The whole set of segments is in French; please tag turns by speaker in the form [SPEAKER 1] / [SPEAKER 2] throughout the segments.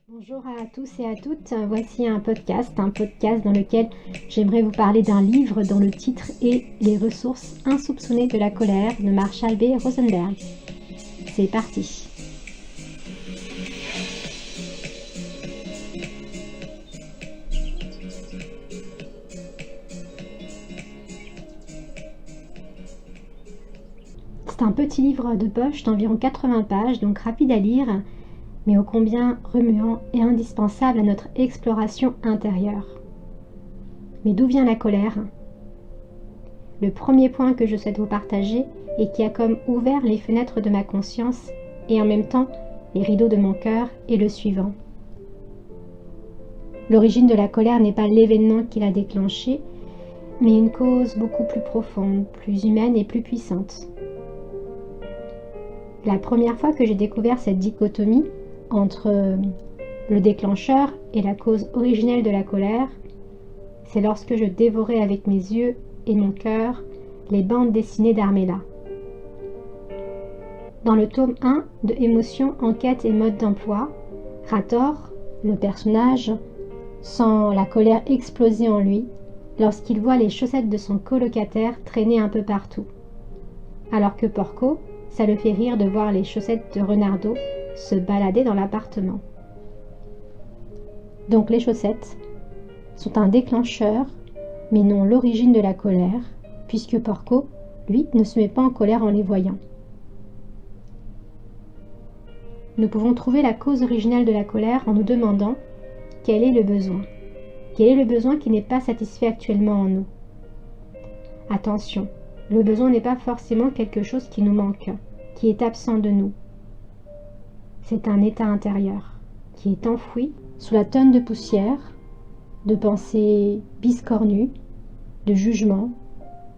[SPEAKER 1] Bonjour à tous et à toutes, voici un podcast dans lequel j'aimerais vous parler d'un livre dont le titre est Les ressources insoupçonnées de la colère de Marshall B. Rosenberg. C'est parti. C'est un petit livre de poche d'environ 80 pages, donc rapide à lire, mais ô combien remuant et indispensable à notre exploration intérieure. Mais d'où vient la colère ? Le premier point que je souhaite vous partager et qui a comme ouvert les fenêtres de ma conscience et en même temps les rideaux de mon cœur est le suivant. L'origine de la colère n'est pas l'événement qui l'a déclenchée, mais une cause beaucoup plus profonde, plus humaine et plus puissante. La première fois que j'ai découvert cette dichotomie entre le déclencheur et la cause originelle de la colère, c'est lorsque je dévorais avec mes yeux et mon cœur les bandes dessinées d'Armella. Dans le tome 1 de Émotions, enquête et mode d'emploi, Rator, le personnage, sent la colère exploser en lui lorsqu'il voit les chaussettes de son colocataire traîner un peu partout, alors que Porco, ça le fait rire de voir les chaussettes de Renardo se balader dans l'appartement. Donc les chaussettes sont un déclencheur, mais non l'origine de la colère, puisque Porco, lui, ne se met pas en colère en les voyant. Nous pouvons trouver la cause originelle de la colère en nous demandant quel est le besoin. Quel est le besoin qui n'est pas satisfait actuellement en nous ? Attention, le besoin n'est pas forcément quelque chose qui nous manque, qui est absent de nous. C'est un état intérieur qui est enfoui sous la tonne de poussière, de pensées biscornues, de jugements,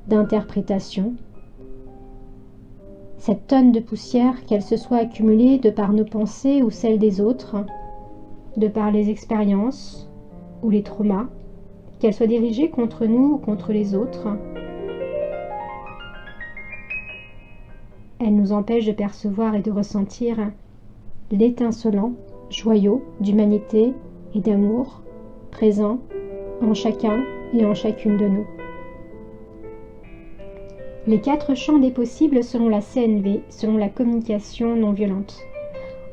[SPEAKER 1] d'interprétations. Cette tonne de poussière, qu'elle se soit accumulée de par nos pensées ou celles des autres, de par les expériences ou les traumas, qu'elle soit dirigée contre nous ou contre les autres, elle nous empêche de percevoir et de ressentir l'étincelant joyau d'humanité et d'amour présent en chacun et en chacune de nous. Les 4 champs des possibles selon la CNV, selon la communication non violente.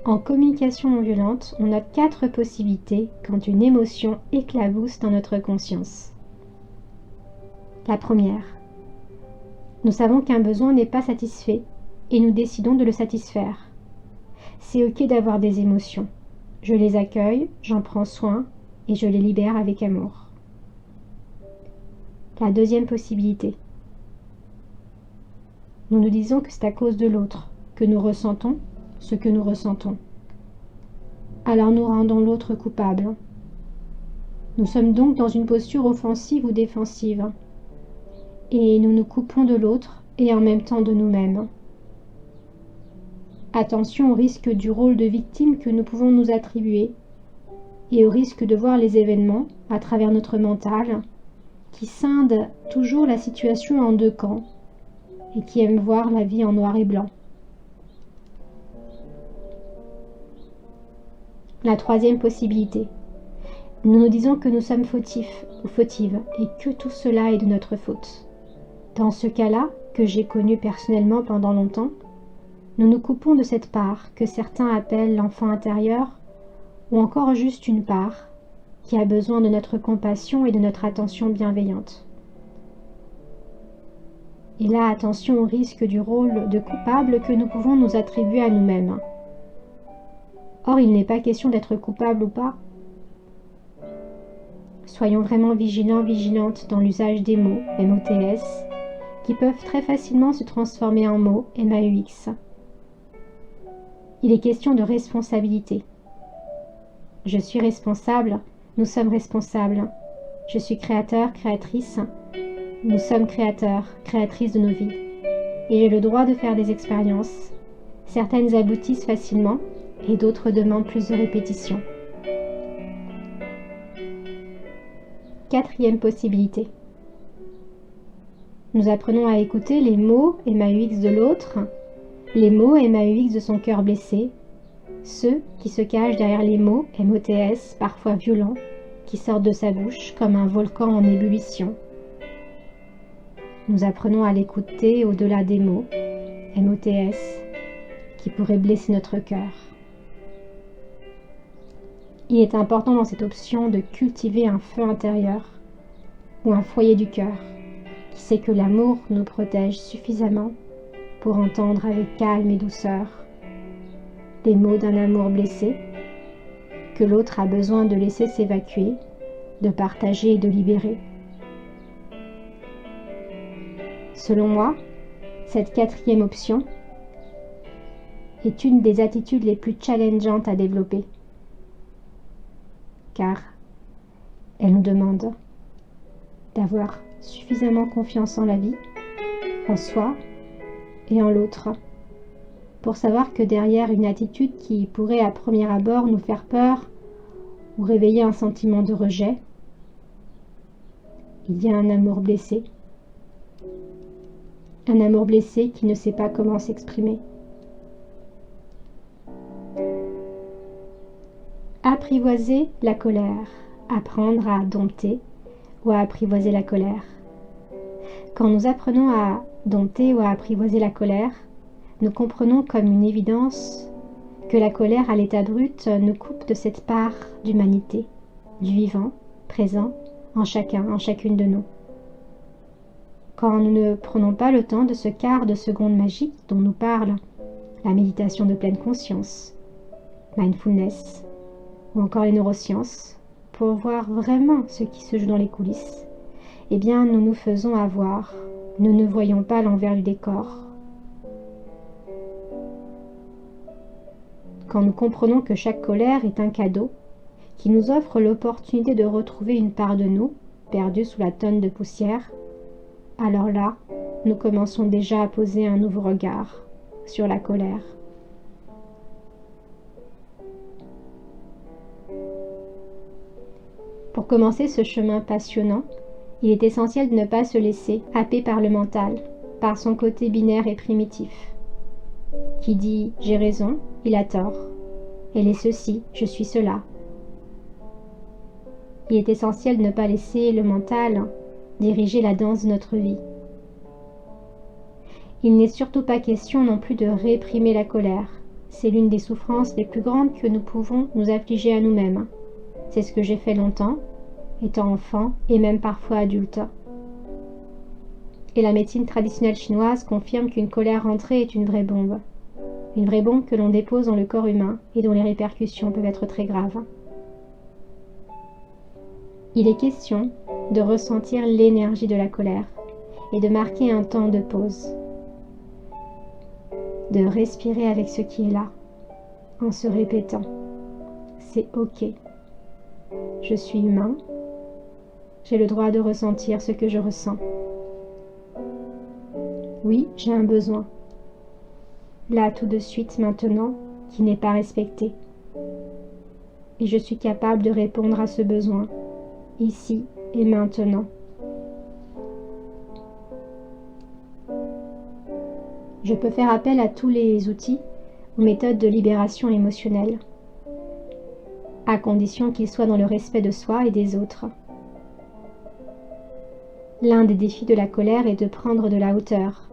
[SPEAKER 1] En communication non violente, on a 4 possibilités quand une émotion éclabousse dans notre conscience. La première, nous savons qu'un besoin n'est pas satisfait et nous décidons de le satisfaire. C'est ok d'avoir des émotions. Je les accueille, j'en prends soin et je les libère avec amour. La deuxième possibilité, nous nous disons que c'est à cause de l'autre que nous ressentons ce que nous ressentons. Alors nous rendons l'autre coupable. Nous sommes donc dans une posture offensive ou défensive. Et nous nous coupons de l'autre et en même temps de nous-mêmes. Attention au risque du rôle de victime que nous pouvons nous attribuer et au risque de voir les événements à travers notre mental qui scinde toujours la situation en 2 camps et qui aime voir la vie en noir et blanc. La troisième possibilité. Nous nous disons que nous sommes fautifs ou fautives et que tout cela est de notre faute. Dans ce cas-là, que j'ai connu personnellement pendant longtemps, nous nous coupons de cette part que certains appellent l'enfant intérieur ou encore juste une part qui a besoin de notre compassion et de notre attention bienveillante. Et là, attention au risque du rôle de coupable que nous pouvons nous attribuer à nous-mêmes. Or, il n'est pas question d'être coupable ou pas. Soyons vraiment vigilants, vigilantes dans l'usage des mots, MOTS, qui peuvent très facilement se transformer en mots, MAUX. Il est question de responsabilité. Je suis responsable, nous sommes responsables. Je suis créateur, créatrice, nous sommes créateurs, créatrices de nos vies. Et j'ai le droit de faire des expériences. Certaines aboutissent facilement et d'autres demandent plus de répétition. Quatrième possibilité. Nous apprenons à écouter les mots MAUX de l'autre, les mots MAUX de son cœur blessé, ceux qui se cachent derrière les mots MOTS parfois violents qui sortent de sa bouche comme un volcan en ébullition. Nous apprenons à l'écouter au-delà des mots MOTS qui pourraient blesser notre cœur. Il est important dans cette option de cultiver un feu intérieur ou un foyer du cœur qui sait que l'amour nous protège suffisamment pour entendre avec calme et douceur les mots d'un amour blessé que l'autre a besoin de laisser s'évacuer, de partager et de libérer. Selon moi, cette quatrième option est une des attitudes les plus challengeantes à développer, car elle nous demande d'avoir suffisamment confiance en la vie, en soi et en l'autre, pour savoir que derrière une attitude qui pourrait à premier abord nous faire peur ou réveiller un sentiment de rejet, il y a un amour blessé. Un amour blessé qui ne sait pas comment s'exprimer. Apprivoiser la colère, apprendre à dompter ou à apprivoiser la colère. Quand nous apprenons à dompter ou à apprivoiser la colère, nous comprenons comme une évidence que la colère à l'état brut nous coupe de cette part d'humanité, du vivant, présent en chacun, en chacune de nous. Quand nous ne prenons pas le temps de ce quart de seconde magique dont nous parle la méditation de pleine conscience, mindfulness, ou encore les neurosciences, pour voir vraiment ce qui se joue dans les coulisses, eh bien nous nous faisons avoir, nous ne voyons pas l'envers du décor. Quand nous comprenons que chaque colère est un cadeau qui nous offre l'opportunité de retrouver une part de nous, perdue sous la tonne de poussière, alors là, nous commençons déjà à poser un nouveau regard sur la colère. Pour commencer ce chemin passionnant, il est essentiel de ne pas se laisser happer par le mental, par son côté binaire et primitif. Qui dit « j'ai raison », il a tort. Elle est ceci, je suis cela. Il est essentiel de ne pas laisser le mental diriger la danse de notre vie. Il n'est surtout pas question non plus de réprimer la colère. C'est l'une des souffrances les plus grandes que nous pouvons nous affliger à nous-mêmes. C'est ce que j'ai fait longtemps, étant enfant et même parfois adulte. Et la médecine traditionnelle chinoise confirme qu'une colère rentrée est une vraie bombe. Une vraie bombe que l'on dépose dans le corps humain et dont les répercussions peuvent être très graves. Il est question de ressentir l'énergie de la colère et de marquer un temps de pause. De respirer avec ce qui est là, en se répétant « c'est ok, je suis humain, j'ai le droit de ressentir ce que je ressens. Oui, j'ai un besoin, là tout de suite maintenant, qui n'est pas respecté. Et je suis capable de répondre à ce besoin, ici et maintenant. » Je peux faire appel à tous les outils ou méthodes de libération émotionnelle, à condition qu'ils soient dans le respect de soi et des autres. L'un des défis de la colère est de prendre de la hauteur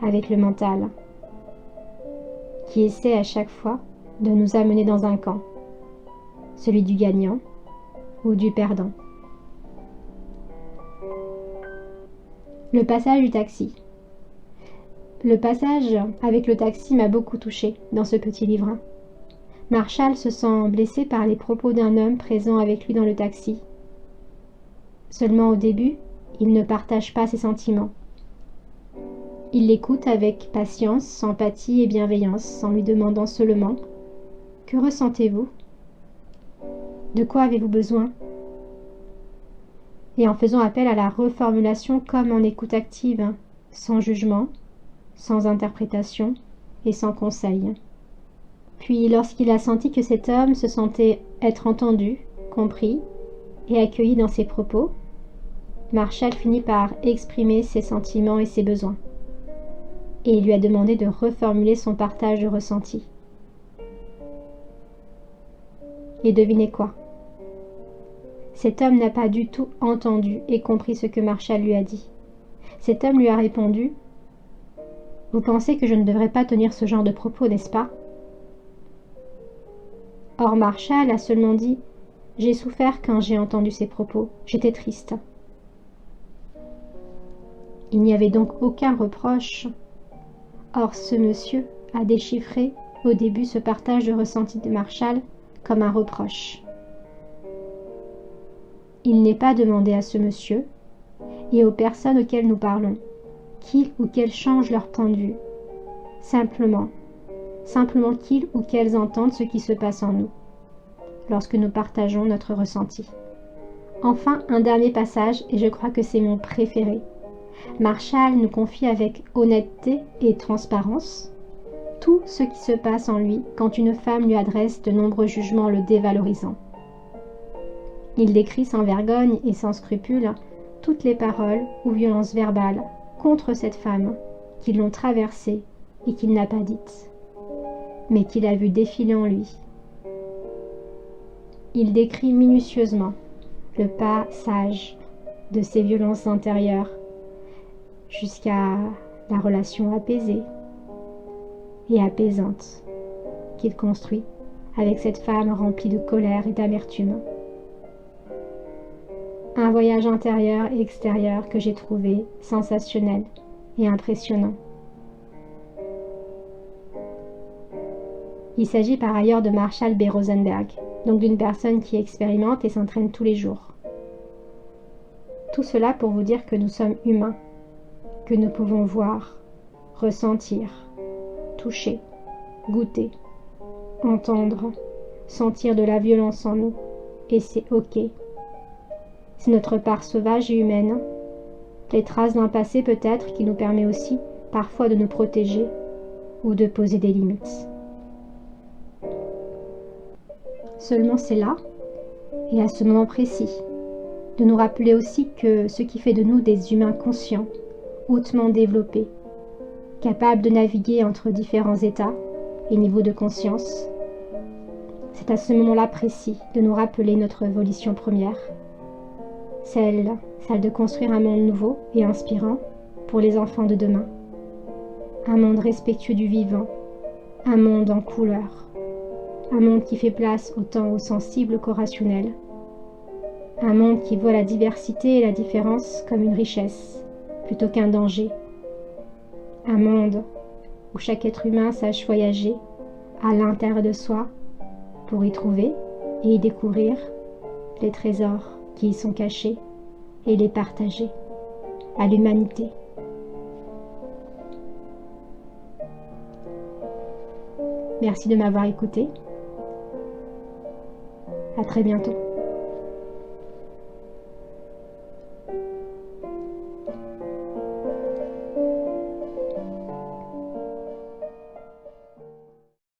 [SPEAKER 1] avec le mental, qui essaie à chaque fois de nous amener dans un camp, celui du gagnant ou du perdant. Le passage du taxi. Le passage avec le taxi m'a beaucoup touchée dans ce petit livre. Marshall se sent blessé par les propos d'un homme présent avec lui dans le taxi. Seulement au début, il ne partage pas ses sentiments. Il l'écoute avec patience, empathie et bienveillance, en lui demandant seulement « Que ressentez-vous ? De quoi avez-vous besoin ?» Et en faisant appel à la reformulation comme en écoute active, sans jugement, sans interprétation et sans conseil. Puis, lorsqu'il a senti que cet homme se sentait être entendu, compris et accueilli dans ses propos, Marshall finit par exprimer ses sentiments et ses besoins. Et il lui a demandé de reformuler son partage de ressenti. Et devinez quoi? Cet homme n'a pas du tout entendu et compris ce que Marshall lui a dit. Cet homme lui a répondu: « Vous pensez que je ne devrais pas tenir ce genre de propos, n'est-ce pas ?» Or Marshall a seulement dit: « J'ai souffert quand j'ai entendu ces propos, j'étais triste. » Il n'y avait donc aucun reproche. Or ce monsieur a déchiffré au début ce partage de ressenti de Marshall comme un reproche. Il n'est pas demandé à ce monsieur et aux personnes auxquelles nous parlons qu'ils ou qu'elles changent leur point de vue, simplement qu'ils ou qu'elles entendent ce qui se passe en nous lorsque nous partageons notre ressenti. Enfin, un dernier passage, et je crois que c'est mon préféré. Marshall nous confie avec honnêteté et transparence tout ce qui se passe en lui quand une femme lui adresse de nombreux jugements le dévalorisant. Il décrit sans vergogne et sans scrupule toutes les paroles ou violences verbales contre cette femme qui l'ont traversée et qu'il n'a pas dites, mais qu'il a vu défiler en lui. Il décrit minutieusement le passage de ces violences intérieures jusqu'à la relation apaisée et apaisante qu'il construit avec cette femme remplie de colère et d'amertume. Un voyage intérieur et extérieur que j'ai trouvé sensationnel et impressionnant. Il s'agit par ailleurs de Marshall B. Rosenberg, donc d'une personne qui expérimente et s'entraîne tous les jours. Tout cela pour vous dire que nous sommes humains, que nous pouvons voir, ressentir, toucher, goûter, entendre, sentir de la violence en nous, et c'est ok. C'est notre part sauvage et humaine, les traces d'un passé peut-être qui nous permet aussi parfois de nous protéger ou de poser des limites. Seulement c'est là, et à ce moment précis, de nous rappeler aussi que ce qui fait de nous des humains conscients, hautement développés, capables de naviguer entre différents états et niveaux de conscience, c'est à ce moment-là précis de nous rappeler notre volition première, celle de construire un monde nouveau et inspirant pour les enfants de demain, un monde respectueux du vivant, un monde en couleur, un monde qui fait place autant aux sensibles qu'aux rationnels, un monde qui voit la diversité et la différence comme une richesse plutôt qu'un danger, un monde où chaque être humain sache voyager à l'intérieur de soi pour y trouver et y découvrir les trésors qui y sont cachés et les partager à l'humanité. Merci de m'avoir écouté. À très bientôt.